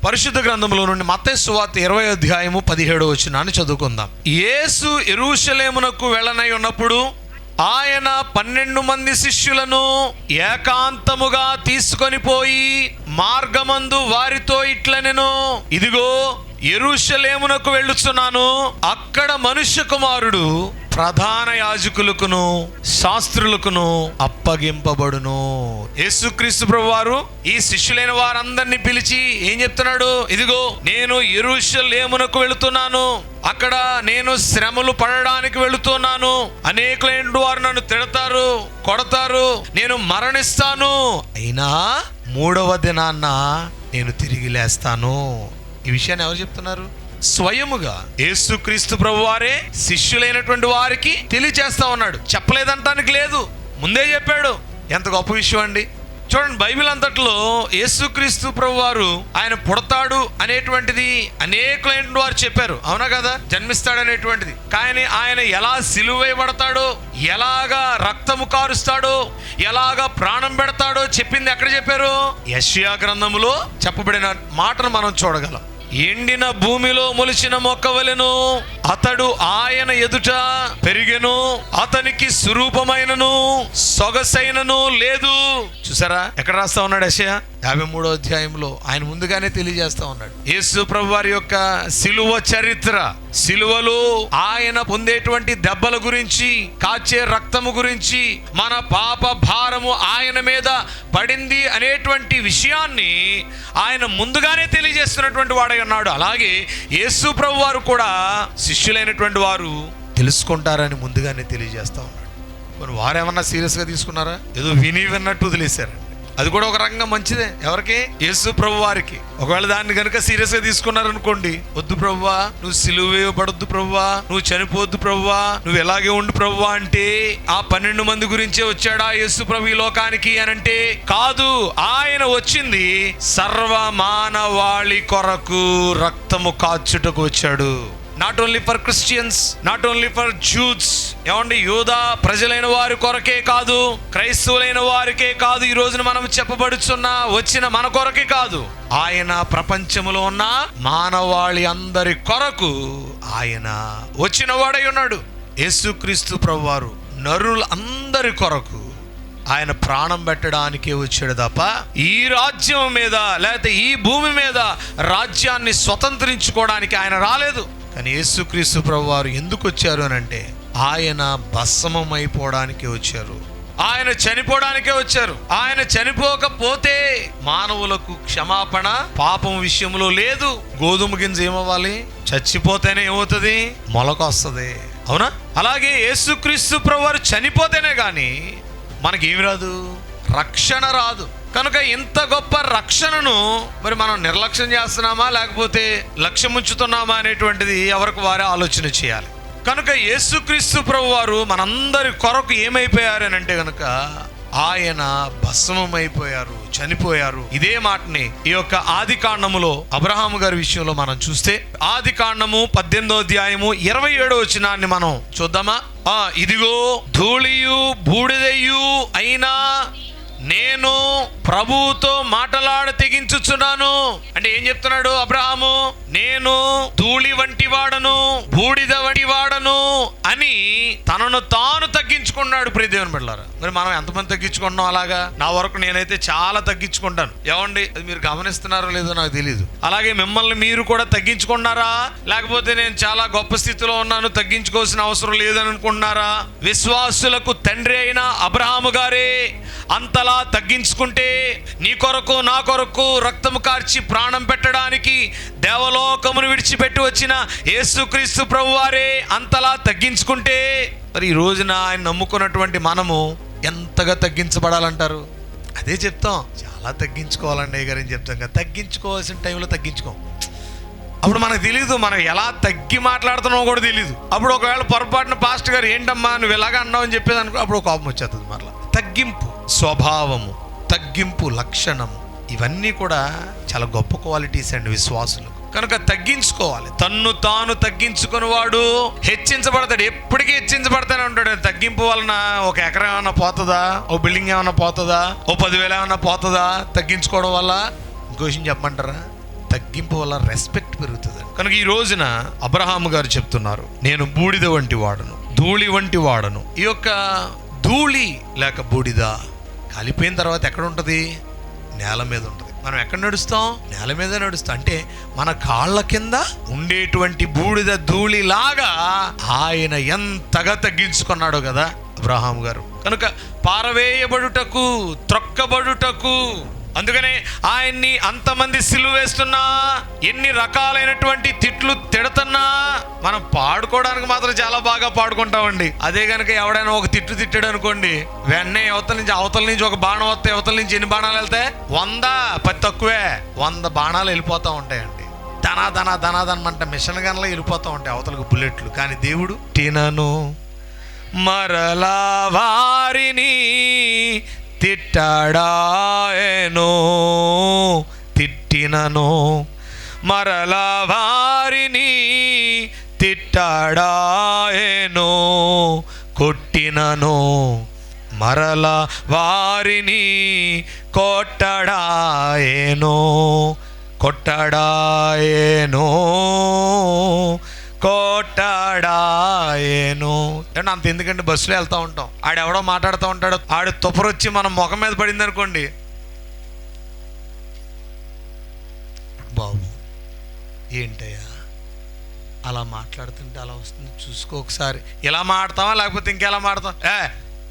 పరిశుద్ధ గ్రంథంలో నుండి మత్తయి సువార్త 20వ అధ్యాయము 17వ వచనాన్ని చదువుకుందాం. యేసు యెరూషలేమునకు వెళ్ళనై ఉన్నప్పుడు ఆయన 12 మంది శిష్యులను ఏకాంతముగా తీసుకొని పోయి మార్గమందు వారితో ఇట్లనెను, ఇదిగో యెరూషలేమునకు వెళ్ళుచున్నాను, అక్కడ మనుష్య కుమారుడు ప్రధాన యాజకులకును శాస్త్రులకును అప్పగింపబడును. యేసుక్రీస్తు ప్రభువారు ఈ శిష్యులైన వారందరినీ పిలిచి ఏం చెప్తున్నాడు? ఇదిగో నేను యెరూషలేమునకు వెళుతున్నాను, అక్కడ నేను శ్రమలు పడడానికి వెళుతున్నాను, అనేకులైన వారు నన్ను తిడతారు, కొడతారు, నేను మరణిస్తాను, అయినా 3వ దినాన్న నేను తిరిగి లేస్తాను. ఈ విషయాన్ని ఎవరు చెప్తున్నారు? స్వయముగా యేసుక్రీస్తు ప్రభువారే శిష్యులైనటువంటి వారికి తెలియచేస్తా ఉన్నాడు. చెప్పలేదంటానికి లేదు, ముందే చెప్పాడు. ఎంత గొప్ప విషయం అండి. చూడండి, బైబిల్ అంతట్లో యేసుక్రీస్తు ప్రభువారు ఆయన పుడతాడు అనేటువంటిది అనేకులైన వారు చెప్పారు, అవునా కదా? జన్మిస్తాడు అనేటువంటిది. కానీ ఆయన ఎలా సిలువ వేయబడతాడో, ఎలాగా రక్తము కారుస్తాడో, ఎలాగా ప్రాణం పెడతాడో చెప్పింది ఎక్కడ చెప్పారు? యెషయా గ్రంథములో చెప్పబడిన మాటను మనం చూడగలం. ఎండిన భూమిలో మొలిచిన మొక్క వలెను అతడు ఆయన ఎదుట పెరిగెను, అతనికి స్వరూపమైనను సొగసైనను లేదు. చూసారా ఎక్కడ రాస్తా ఉన్నాడు? యెషయా 53వ అధ్యాయంలో ఆయన ముందుగానే తెలియజేస్తా ఉన్నాడు యేసు ప్రభు వారి యొక్క సిలువ చరిత్ర, సిలువలో ఆయన పొందేటువంటి దెబ్బల గురించి, కాచే రక్తము గురించి, మన పాప భారము ఆయన మీద పడింది అనేటువంటి విషయాన్ని ఆయన ముందుగానే తెలియజేస్తున్నటువంటి వాడై ఉన్నాడు. అలాగే యేసు ప్రభు వారు కూడా శిష్యులైనటువంటి వారు తెలుసుకుంటారని ముందుగానే తెలియజేస్తా ఉన్నాడు. మరి వారేమన్నా సీరియస్గా తీసుకున్నారా? ఏదో విన్నట్టు వదిలేశారు. అది కూడా ఒక రకంగా మంచిదే. ఎవరికి? యేసు ప్రభు వారికి. ఒకవేళ దాన్ని కనుక సీరియస్గా తీసుకున్నారనుకోండి, వద్దు ప్రభువా, నువ్వు సిలువ వేయబడొద్దు ప్రభువా, నువ్వు చనిపోద్దు ప్రభువా, నువ్వు ఎలాగే ఉండు ప్రభువా అంటే ఆ 12 మంది గురించే వచ్చాడా యేసు ప్రభు ఈ లోకానికి అని అంటే కాదు. ఆయన వచ్చింది సర్వ మానవాళి కొరకు రక్తము కాచుటకు వచ్చాడు. Not only for Christians, not only for juice, ఏమండి, యూదా ప్రజలైన వారి కొరకే కాదు, క్రైస్తవులైన వారికే కాదు, ఈ రోజున మనం చెప్పబడుచున్న వచ్చిన మన కొరకే కాదు, ఆయన ప్రపంచంలో ఉన్న మానవాళి అందరి కొరకు ఆయన వచ్చిన వాడై ఉన్నాడు. యేసుక్రీస్తు ప్రభువారు నరుల అందరి కొరకు ఆయన ప్రాణం పెట్టడానికే వచ్చాడు తప్ప ఈ రాజ్యం మీద లేకపోతే ఈ భూమి మీద రాజ్యాన్ని స్వతంత్రించుకోవడానికి ఆయన రాలేదు. కానీ యేసుక్రీస్తు ప్రభువారు ఎందుకు వచ్చారు అని అంటే ఆయన భస్మమైపోవడానికే వచ్చారు, ఆయన చనిపోవడానికే వచ్చారు. ఆయన చనిపోకపోతే మానవులకు క్షమాపణ పాపం విషయంలో లేదు. గోధుమ గింజ ఏమవ్వాలి? చచ్చిపోతేనే ఏమవుతుంది? మొలకొస్తుంది, అవునా? అలాగే యేసుక్రీస్తు ప్రభువారు చనిపోతేనే కానీ మనకేమి రాదు? రక్షణ రాదు. కనుక ఇంత గొప్ప రక్షణను మరి మనం నిర్లక్ష్యం చేస్తున్నామా లేకపోతే లక్ష్యం ఉంచుతున్నామా అనేటువంటిది ఎవరికి వారే ఆలోచన చేయాలి. కనుక యేసుక్రీస్తు ప్రభువారు మనందరి కొరకు ఏమైపోయారు అని అంటే కనుక ఆయన భస్మమైపోయారు, చనిపోయారు. ఇదే మాటని ఈ యొక్క ఆది కాండములో అబ్రహాము గారి విషయంలో మనం చూస్తే ఆది కాండము 18వ అధ్యాయము 27వ వచనాన్ని మనం చూద్దామా? ఇదిగో ధూళియు బూడిదయు అయినా నేను ప్రభువుతో మాటలాడ తెగించుచున్నాను అంటే ఏం చెప్తున్నాడు అబ్రహాము? నేను ధూళి వంటి వాడను, బూడిద వంటి వాడను అని తనను తాను తగ్గించుకున్నాడు. ప్రియ దేవుని బిడ్డలారా, మరి మనం ఎంతమంది తగ్గించుకుంటున్నాం? అలాగా నా వరకు నేనైతే చాలా తగ్గించుకుంటాను. ఏమండి, అది మీరు గమనిస్తున్నారో లేదో నాకు తెలియదు. అలాగే మిమ్మల్ని మీరు కూడా తగ్గించుకున్నారా? లేకపోతే నేను చాలా గొప్ప స్థితిలో ఉన్నాను, తగ్గించుకోవాల్సిన అవసరం లేదని అనుకుంటున్నారా? విశ్వాసులకు తండ్రి అయిన అబ్రహాము గారే అంతలా తగ్గించుకుంటే నీ కొరకు నా కొరకు రక్తము కార్చి ప్రాణం పెట్టడానికి దేవలోకమును విడిచిపెట్టి వచ్చిన యేసుక్రీస్తు ప్రభువారే అంతలా తగ్గించుకుంటే మరి ఈ రోజున ఆయన నమ్ముకున్నటువంటి మనము ఎంతగా తగ్గించబడాలంటారు? అదే చెప్తాం, చాలా తగ్గించుకోవాలండి అయ్య గారు అని చెప్తాం కదా. తగ్గించుకోవాల్సిన టైంలో తగ్గించుకోం. అప్పుడు మనకు తెలియదు మనం ఎలా తగ్గి మాట్లాడుతున్నామో కూడా తెలియదు. అప్పుడు ఒకవేళ పొరపాటున పాస్టర్ గారు ఏంటమ్మా నువ్వు ఎలాగ అన్నావు అని చెప్పేది అనుకో, అప్పుడు కోపం వచ్చేస్తుంది. మరలా తగ్గింపు స్వభావము, తగ్గింపు లక్షణము, ఇవన్నీ కూడా చాలా గొప్ప క్వాలిటీస్ అండి విశ్వాసులకు. కనుక తగ్గించుకోవాలి. తన్ను తాను తగ్గించుకుని వాడు హెచ్చించబడతాడు, ఎప్పటికీ హెచ్చించబడతానే ఉంటాడు. తగ్గింపు వలన ఒక ఎకరం ఏమన్నా పోతుందా? ఓ బిల్డింగ్ ఏమన్నా పోతుందా? ఓ 10,000 ఏమన్నా పోతుందా తగ్గించుకోవడం వల్ల? ఇంకో విషయం చెప్పమంటారా? తగ్గింపు వల్ల రెస్పెక్ట్ పెరుగుతుంది. కనుక ఈ రోజున అబ్రహాము గారు చెప్తున్నారు, నేను బూడిద వంటి వాడను, ధూళి వంటి వాడను. ఈ యొక్క ధూళి లేక బూడిద కలిపిన తర్వాత ఎక్కడ ఉంటుంది? నేల మీద ఉంటుంది. మనం ఎక్కడ నడుస్తాం? నేల మీద నడుస్తాం. అంటే మన కాళ్ళ కింద ఉండేటువంటి బూడిద ధూళి లాగా ఆయన ఎంతగా తగ్గించుకున్నాడు కదా అబ్రహాం గారు. కనుక పారవేయబడుటకు, త్రొక్కబడుటకు, అందుకనే ఆయన్ని అంతమంది సిలువ వేస్తున్నా, ఎన్ని రకాలైనటువంటి తిట్లు తిడుతున్నా మనం పాడుకోవడానికి మాత్రం చాలా బాగా పాడుకుంటామండి. అదే కనుక ఎవడైనా ఒక తిట్టు తిట్టాడు అనుకోండి, వెంటనే అవతల నుంచి ఒక బాణం వస్తాయి. అవతల నుంచి ఎన్ని బాణాలు వెళ్తాయి? 100, 10 తక్కువే 100 బాణాలు వెళ్ళిపోతూ ఉంటాయండి. ధనాధనమంట మిషన్ గన్లో వెళ్ళిపోతూ ఉంటాయి అవతలకు బుల్లెట్లు. కానీ దేవుడు తినను మరలా వారిని తిట్టాడాయనో, తిట్టినను మరలా వారిని తిట్టాడాయనో, కొట్టినను మరలా వారిని కొట్టడాయనో, కొట్టడాయనో, కొట్టాడాయను. అంత ఎందుకంటే బస్సులో వెళ్తూ ఉంటాం, ఆడెవడో మాట్లాడుతూ ఉంటాడు, ఆడు తుపరొచ్చి మనం ముఖం మీద పడింది అనుకోండి, బాబు ఏంటయ్యా అలా మాట్లాడుతుంటే అలా వస్తుంది, చూసుకో ఒకసారి. ఇలా మాడతావా లేకపోతే ఇంకెలా మాడతాం?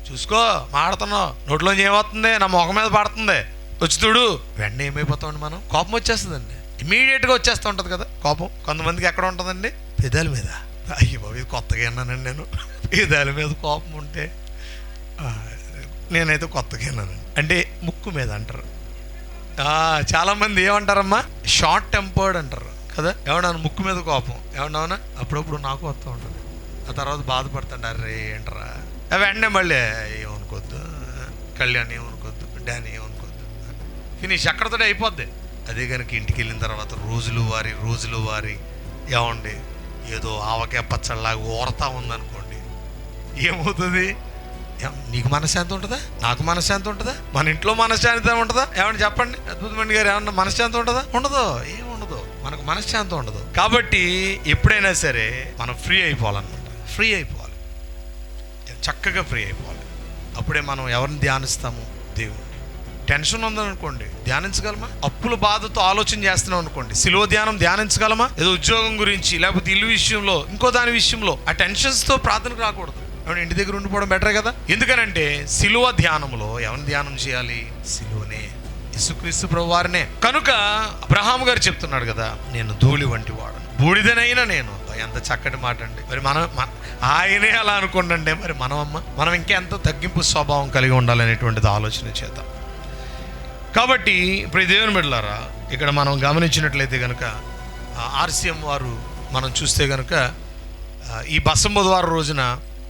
చూసుకో మాడుతున్నావు, నోట్లోంచి ఏమవుతుంది? నా ముఖం మీద పడుతుంది, వచ్చి చూడు. వెంటనే ఏమైపోతామండి మనం? కోపం వచ్చేస్తుందండి, ఇమీడియట్గా వచ్చేస్తూ ఉంటుంది కదా కోపం. కొంతమందికి ఎక్కడ ఉంటుందండి? పెదాల మీద. అయ్యో బాబు ఇది కొత్తగా విన్నానండి నేను, పెదాల మీద కోపం ఉంటే. నేనైతే కొత్తగా విన్నానండి. అంటే ముక్కు మీద అంటారు. చాలామంది ఏమంటారమ్మా? షార్ట్ టెంపర్డ్ అంటారు కదా. ఏమన్నా ముక్కు మీద కోపం ఏమన్నా అప్పుడప్పుడు నాకు వస్తూ ఉంటుంది. ఆ తర్వాత బాధపడతాడు, అరే ఏంటరా. వెంటనే మళ్ళీ ఏమనుకోవద్దు, కళ్యాణ్ ఏమనుకోవద్దు, డానీ ఏమనుకోవద్దు, ఫినిష్ అక్కడతో అయిపోద్ది. అదే కనుక ఇంటికి వెళ్ళిన తర్వాత రోజులు వారి ఏమండి ఏదో ఆవకాయ పచ్చళ్ళలాగా ఊరతా ఉందనుకోండి, ఏమవుతుంది? నీకు మనశ్శాంతి ఉంటుందా? నాకు మనశ్శాంతి ఉంటుందా? మన ఇంట్లో మనశ్శాంతి ఉంటుందా? ఏమన్నా చెప్పండి అద్భుతమండి గారు, ఏమన్నా మనశ్శాంతి ఉంటుందా? ఉండదు, ఏముండదు, మనకు మనశ్శాంతి ఉండదు. కాబట్టి ఎప్పుడైనా సరే మనం ఫ్రీ అయిపోవాలన్నమాట. ఫ్రీ అయిపోవాలి, చక్కగా ఫ్రీ అయిపోవాలి. అప్పుడే మనం ఎవరిని ధ్యానిస్తాము? దేవుడు. టెన్షన్ ఉందనుకోండి, ధ్యానించగలమా? అప్పుల బాధతో ఆలోచన చేస్తున్నాం అనుకోండి, సిలువ ధ్యానం ధ్యానించగలమా? ఏదో ఉద్యోగం గురించి లేకపోతే ఇల్లు విషయంలో ఇంకో దాని విషయంలో ఆ టెన్షన్స్తో ప్రార్థనకు రాకూడదు. ఇంటి దగ్గర ఉండిపోవడం బెటర్ కదా. ఎందుకనంటే సిలువ ధ్యానంలో ఎవరిని ధ్యానం చేయాలి? సిలువనే, యేసుక్రీస్తు ప్రభువారినే. కనుక అబ్రహాము గారు చెప్తున్నాడు కదా, నేను ధూళి వంటి వాడను, బూడిదనైనా నేను. ఎంత చక్కటి మాట అండి. మరి మనం ఆయనే అలా అనుకోండి, మరి మనం ఇంకెంత తగ్గింపు స్వభావం కలిగి ఉండాలనేటువంటిది ఆలోచన చేద్దాం. కాబట్టి ఇప్పుడు దేవుని బిడ్డలారా, ఇక్కడ మనం గమనించినట్లయితే కనుక ఆర్సీఎం వారు మనం చూస్తే కనుక ఈ బసంబ బుధవారం రోజున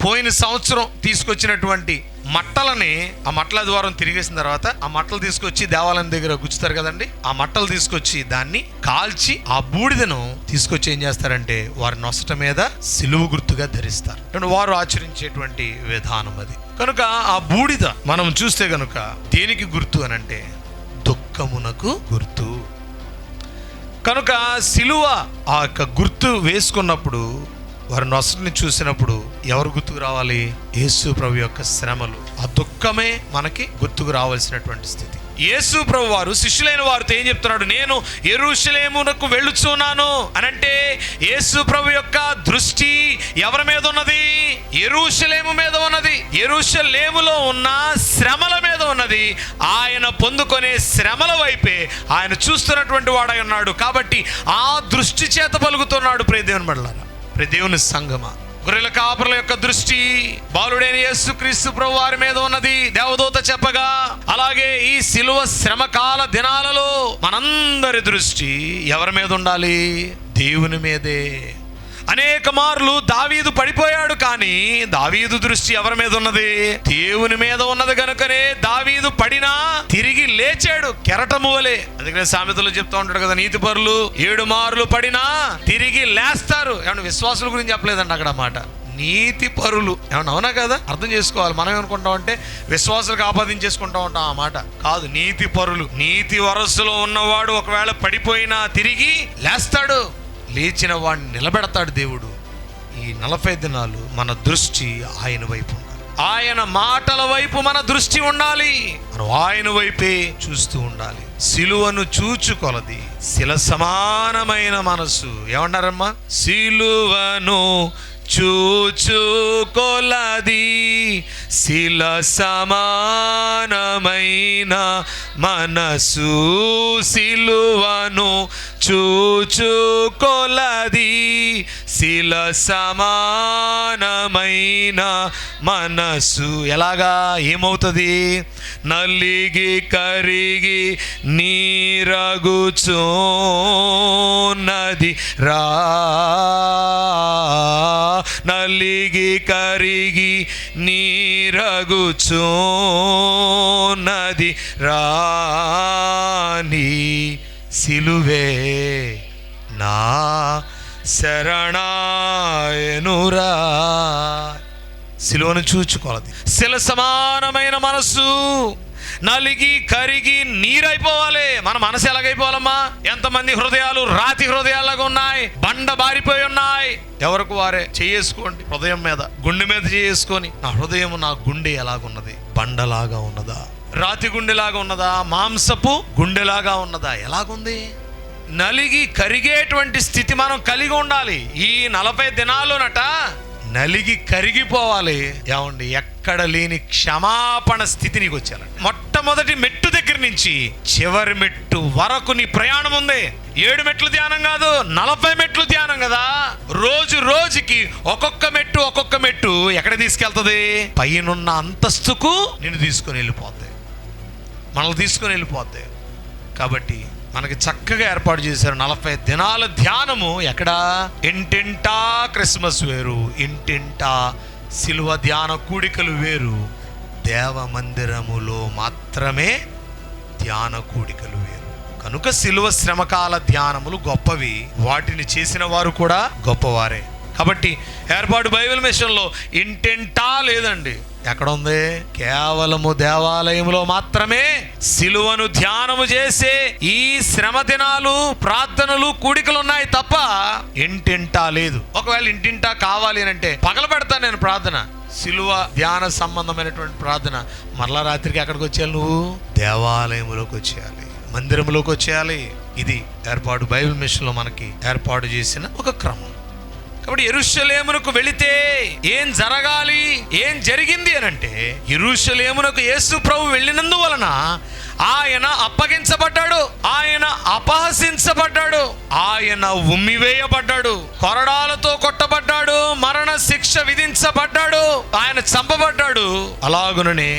పోయిన సంవత్సరం తీసుకొచ్చినటువంటి మట్టలని, ఆ మట్టల ద్వారం తిరిగేసిన తర్వాత ఆ మట్టలు తీసుకొచ్చి దేవాలయం దగ్గర గుచ్చుతారు కదండి. ఆ మట్టలు తీసుకొచ్చి దాన్ని కాల్చి ఆ బూడిదను తీసుకొచ్చి ఏం చేస్తారంటే వారి నొసట మీద సిలువ గుర్తుగా ధరిస్తారు. వారు ఆచరించేటువంటి విధానం అది. కనుక ఆ బూడిద మనం చూస్తే కనుక దేనికి గుర్తు అనంటే దుఃఖమునకు గుర్తు. కనుక సిలువ ఆ యొక్క గుర్తు వేసుకున్నప్పుడు వారి నొసటిని చూసినప్పుడు ఎవరు గుర్తుకు రావాలి? యేసు ప్రభు యొక్క శ్రమలు. ఆ దుఃఖమే మనకి గుర్తుకు రావాల్సినటువంటి స్థితి. యేసు ప్రభు వారు శిష్యులైన వారితో ఏం చెప్తున్నాడు? నేను యెరూషలేమునకు వెళ్ళుచున్నాను అనంటే యేసు ప్రభు యొక్క దృష్టి ఎవరి మీద ఉన్నది? యెరూషలేము మీద ఉన్నది. యెరూషలేములో ఉన్న శ్రమల మీద ఉన్నది. ఆయన పొందుకునే శ్రమల వైపే ఆయన చూస్తున్నటువంటి వాడై ఉన్నాడు. కాబట్టి ఆ దృష్టి చేత పలుకుతున్నాడు. ప్రియ దేవుని బిడ్డలారా, ప్రియ దేవుని సంగమా, గొర్రెల కాపరుల యొక్క దృష్టి బాలుడైన యేసుక్రీస్తు ప్రభు వారి మీద ఉన్నది దేవదూత చెప్పగా. అలాగే ఈ సిలువ శ్రమకాల దినాలలో మనందరి దృష్టి ఎవరి మీద ఉండాలి? దేవుని మీదే. అనేక మార్లు దావీదు పడిపోయాడు, కానీ దావీదు దృష్టి ఎవరి మీద ఉన్నది? దేవుని మీద ఉన్నది. కనుకనే దావీదు పడినా తిరిగి లేచాడు కెరటము వలె. అందుకనే సామెతలు చెప్తా ఉంటాడు కదా, నీతిపరులు 7 మార్లు పడినా తిరిగి లేస్తారు. ఏమన్నా విశ్వాసుల గురించి చెప్పలేదండి అక్కడ మాట. నీతి పరులు. ఏమన్నా అవునా కదా? అర్థం చేసుకోవాలి. మనం ఏమనుకుంటాం అంటే విశ్వాసులకు ఆపాదించేసుకుంటా ఉంటాం. ఆ మాట కాదు. నీతి పరులు. నీతి వరసలో ఉన్నవాడు ఒకవేళ పడిపోయినా తిరిగి లేస్తాడు, లేచిన వాడిని నిలబెడతాడు దేవుడు. ఈ 40 దినాలు మన దృష్టి ఆయన వైపు ఉండాలి. ఆయన మాటల వైపు మన దృష్టి ఉండాలి. మనం ఆయన వైపే చూస్తూ ఉండాలి. సిలువను చూచుకొలది శిల సమానమైన మనసు. ఏమన్నారమ్మా? సిలువను చూచుకొలది శిల సమానమైన మనసు. సిలువను చూచుకొలది శిల సమానమైన మనసు. ఎలాగా? ఏమవుతుంది? నలిగి కరిగి నీరగుచున్నది రా, నలిగి కరిగి నీరగుచున్నది రాని సిలువే నా శరణాయనురా. సిలువను చూచుకోవాలి. శిల సమానమైన మనసు నలిగి కరిగి నీరైపోవాలి. మన మనసు ఎలాగైపోవాలమ్మా? ఎంతమంది హృదయాలు రాతి హృదయాలాగా ఉన్నాయి, బండ బారిపోయి ఉన్నాయి. ఎవరికి వారే చేసుకోండి. హృదయం మీద, గుండె మీద చేసుకొని, నా హృదయం, నా గుండె ఎలాగున్నది? బండలాగా ఉన్నదా? రాతి గుండెలాగా ఉన్నదా? మాంసపు గుండెలాగా ఉన్నదా? ఎలాగుంది? నలిగి కరిగేటువంటి స్థితి మనం కలిగి ఉండాలి. ఈ 40 దినాల్లోనట నలిగి కరిగిపోవాలి. ఏమండి? ఎక్కడ లేని క్షమాపణ స్థితి నీకు వచ్చేయాలండి. మొట్టమొదటి మెట్టు దగ్గర నుంచి చివరి మెట్టు వరకు నీ ప్రయాణం ఉంది. 7 మెట్లు ధ్యానం కాదు, 40 మెట్లు ధ్యానం కదా. రోజు రోజుకి ఒక్కొక్క మెట్టు ఎక్కడ తీసుకెళ్తుంది? పైనున్న అంతస్తుకు నిన్ను తీసుకొని వెళ్ళిపోద్ది, మనల్ని తీసుకొని వెళ్ళిపోద్ది. కాబట్టి మనకి చక్కగా ఏర్పాటు చేశారు 40 దినాల ధ్యానము. ఎక్కడ? ఇంటింటా క్రిస్మస్ వేరు, ఇంటింటా సిలువ ధ్యాన కూడికలు వేరు, దేవ మందిరములో మాత్రమే ధ్యాన కూడికలు వేరు. కనుక సిలువ శ్రమకాల ధ్యానములు గొప్పవి, వాటిని చేసిన వారు కూడా గొప్పవారే. కాబట్టి ఏర్పాటు బైబిల్ మిషన్లో ఇంటింటా లేదండి. ఎక్కడ ఉంది? కేవలము దేవాలయంలో మాత్రమే సిలువను ధ్యానము చేసే ఈ శ్రమ దినాలు, ప్రార్థనలు, కూడికలు ఉన్నాయి తప్ప ఇంటింటా లేదు. ఒకవేళ ఇంటింటా కావాలి అని అంటే పగలబెడతాను నేను ప్రార్థన, సిలువ ధ్యాన సంబంధమైనటువంటి ప్రార్థన. మరలా రాత్రికి ఎక్కడికి వచ్చేయాలి? నువ్వు దేవాలయంలోకి వచ్చేయాలి, మందిరంలోకి వచ్చేయాలి. ఇది ఏర్పాటు బైబిల్ మిషన్లో మనకి ఏర్పాటు చేసిన ఒక క్రమం. కాబట్టి యెరూషలేమునకు వెళితే ఏం జరగాలి, ఏం జరిగింది అని అంటే, యెరూషలేమునకు యేసు ప్రభు వెళ్ళినందువలన ఆయన అప్పగించబడ్డాడు, ఆయన అపహసించబడ్డాడు, ఆయన ఉమ్మివేయబడ్డాడు, కొరడాలతో కొట్టబడ్డాడు, మరణ శిక్ష విధించబడ్డాడు, ఆయన చంపబడ్డాడు. అలాగుననే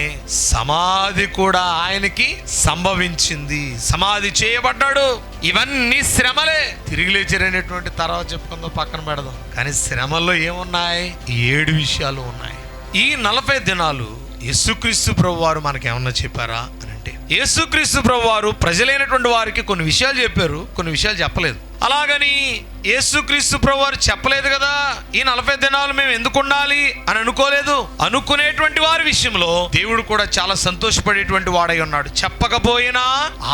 సమాధి కూడా ఆయనకి సంభవించింది, సమాధి చేయబడ్డాడు. ఇవన్నీ శ్రమలే. తిరిగి లేచారనేటువంటి తర్వాత చెప్పుకుందాం, పక్కన పెడదాం. కానీ శ్రమల్లో ఏమున్నాయి? 7 విషయాలు ఉన్నాయి. ఈ 40 దినాలు యేసుక్రీస్తు ప్రభు వారు మనకేమన్నా చెప్పారా అని అంటే, యేసుక్రీస్తు ప్రభు వారు ప్రజలైనటువంటి వారికి కొన్ని విషయాలు చెప్పారు, కొన్ని విషయాలు చెప్పలేదు. అలాగని యేసుక్రీస్తు ప్రభు వారు చెప్పలేదు కదా, ఈ 40 దినాలు మేము ఎందుకు ఉండాలి అని అనుకోలేదు. అనుకునేటువంటి వారి విషయంలో దేవుడు కూడా చాలా సంతోషపడేటువంటి వాడై ఉన్నాడు. చెప్పకపోయినా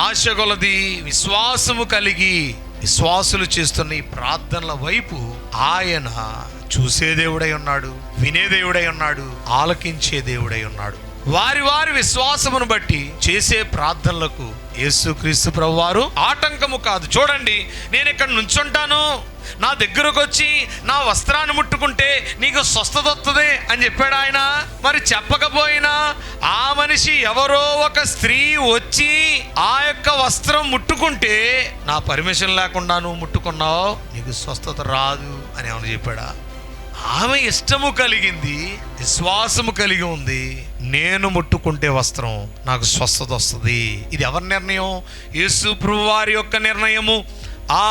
ఆశ కొలది విశ్వాసము కలిగి విశ్వాసులు చేస్తున్న ఈ ప్రార్థనల వైపు ఆయన చూసే దేవుడై ఉన్నాడు, వినే దేవుడై ఉన్నాడు, ఆలకించే దేవుడై ఉన్నాడు. వారి వారి విశ్వాసమును బట్టి చేసే ప్రార్థనలకు యేసుక్రీస్తు ప్రభువారు ఆటంకము కాదు. చూడండి, నేను ఇక్కడ నుంచుంటాను, నా దగ్గరకు వచ్చి నా వస్త్రాన్ని ముట్టుకుంటే నీకు స్వస్థత వస్తుంది అని చెప్పాడు ఆయన. మరి చెప్పకపోయినా ఆ మనిషి ఎవరో ఒక స్త్రీ వచ్చి ఆ యొక్క వస్త్రం ముట్టుకుంటే, నా పర్మిషన్ లేకుండా నువ్వు ముట్టుకున్నావు, నీకు స్వస్థత రాదు అని ఏమని చెప్పాడా? ఆమె ఇష్టము కలిగింది, విశ్వాసము కలిగి ఉంది. నేను ముట్టుకుంటే వస్త్రం, నాకు స్వస్థత వస్తుంది. ఇది ఎవరి నిర్ణయం? యేసు ప్రభువారి యొక్క నిర్ణయము. ఆ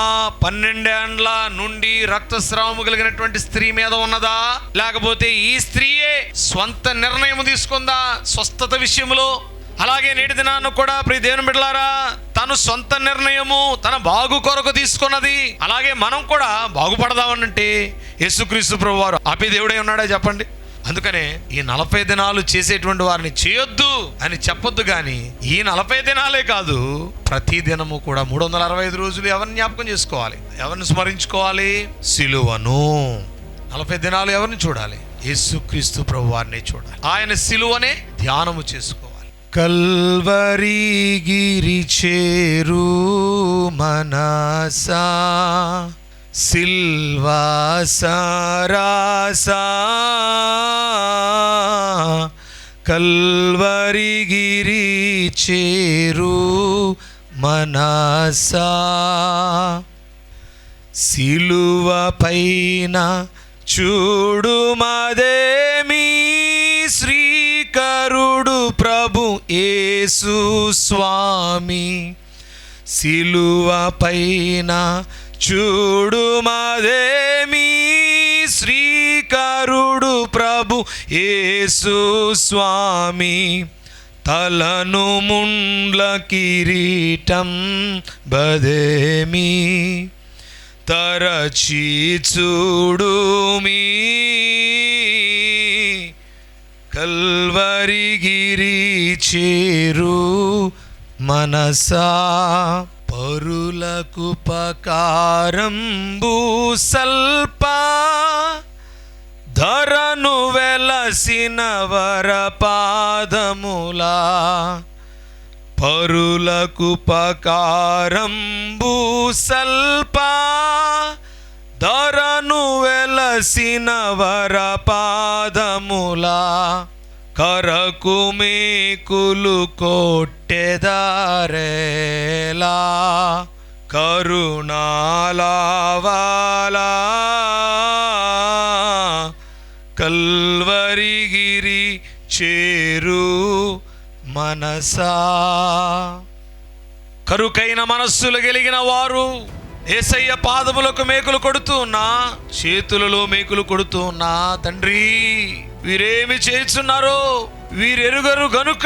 12 ఏండ్ల నుండి రక్తస్రావము కలిగినటువంటి స్త్రీ మీద ఉన్నదా, లేకపోతే ఈ స్త్రీయే స్వంత నిర్ణయం తీసుకుందా స్వస్థత విషయంలో? అలాగే నేటి దినాన్ని కూడా ప్రియ దేవుని బిడ్డలారా, తను సొంత నిర్ణయము తన బాగు కొరకు తీసుకున్నది. అలాగే మనం కూడా బాగుపడదామనంటే యేసుక్రీస్తు ప్రభు వారు ఆపే దేవుడే ఉన్నాడా చెప్పండి? అందుకనే ఈ 40 దినాలు చేసేటువంటి వారిని చేయొద్దు అని చెప్పొద్దు. కానీ ఈ 40 దినాలే కాదు, ప్రతి దినము కూడా 365 రోజులు ఎవరిని జ్ఞాపకం చేసుకోవాలి? ఎవరిని స్మరించుకోవాలి? సిలువను. 40 దినాలు ఎవరిని చూడాలి? యేసుక్రీస్తు ప్రభు వారిని చూడాలి. ఆయన సిలువనే ధ్యానము చేసుకోవాలి. కల్వరి గిరి చేరు మనసా సిల్వాసరాసా, కల్వరి గిరి చేరు మనసా, సిలువ పైన చూడు మదేమి శ్రీకరుడు ప్రభు యేసు స్వామి. సిలువ పైన చూడు మదేమి శ్రీకరుడు ప్రభు యేసు స్వామి. తలను ముండ్ల కిరీటం బదేమి తరచి చూడుమి. కల్వరి గిరి చేరు మనసా, పరులకు పకారంబు సల్ప, ధరను వెలసిన వరపాదములా. పరులకు పకారంబు సల్ప, ధరను వెలసిన వరపాదములా. కరకు మేకులు కొట్టెదారేలా, కరుణాలావాలా. కల్వరి గిరి చేరు మనసా. కరుకైన మనస్సులు కలిగిన వారు యేసయ్య పాదములకు మేకులు కొడుతూ ఉన్నా, చేతులలో మేకులు కొడుతూ ఉన్నా, తండ్రి వీరేమి చేస్తున్నారో వీరెరుగరు గనుక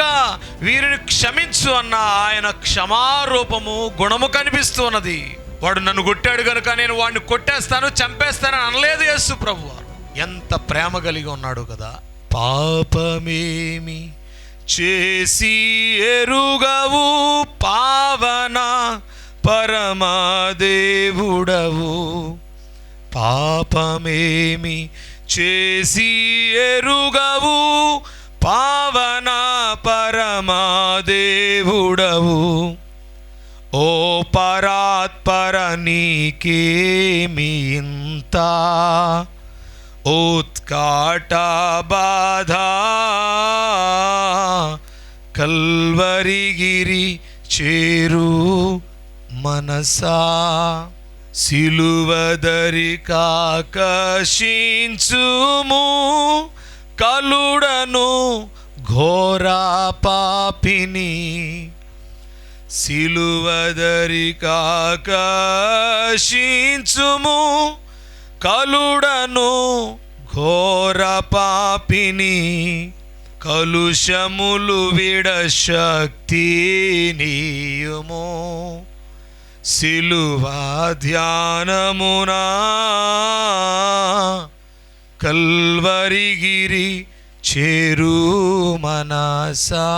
వీరిని క్షమించు అన్న ఆయన క్షమారూపము గుణము కనిపిస్తూ ఉన్నది. వాడు నన్ను కొట్టాడు గనుక నేను వాడిని కొట్టేస్తాను చంపేస్తానని అనలేదు యేసు ప్రభు. ఎంత ప్రేమ కలిగి ఉన్నాడు కదా. పాపమేమి చేసి ఎరుగవు పావన పరమదేవుడవు. పాపమేమి చేసి ఎరుగవు పావన పరమదేవుడవు. ఓ పరాత్పర నీకేమి ఇంత ఉత్కాట బాధ. కల్వరి గిరి చేరు మనసా. సిలువదరికాకర్షించుము కలుడను ఘోర పాపిని. సిలువదరికాకర్షించుము కలుడను ఘోర పాపిని. కలుషములు విడశక్తి నీయుము సిలువా ధ్యానమునా. కల్వరి గిరి చేరు మనసా.